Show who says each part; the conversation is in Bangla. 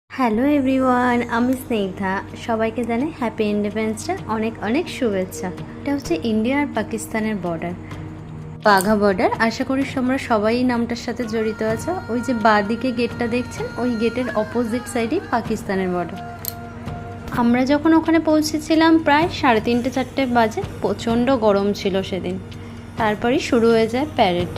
Speaker 1: হ্যালো এভরিওয়ান, আমি স্নেহা। সবাইকে জানাই হ্যাপি ইন্ডিপেন্ডেন্স ডে, অনেক অনেক শুভেচ্ছা। এটা হচ্ছে ইন্ডিয়া আর পাকিস্তানের বর্ডার, বাঘা বর্ডার। আশা করি তোমরা সবাই নামটার সাথে জড়িত আছো। ওই যে বাঁদিকে গেটটা দেখছেন, ওই গেটের অপোজিট সাইডেই পাকিস্তানের বর্ডার। আমরা যখন ওখানে পৌঁছেছিলাম প্রায় 3:30-4 বাজে। প্রচণ্ড গরম ছিল সেদিন। তারপরেই শুরু হয়ে যায় প্যারেড।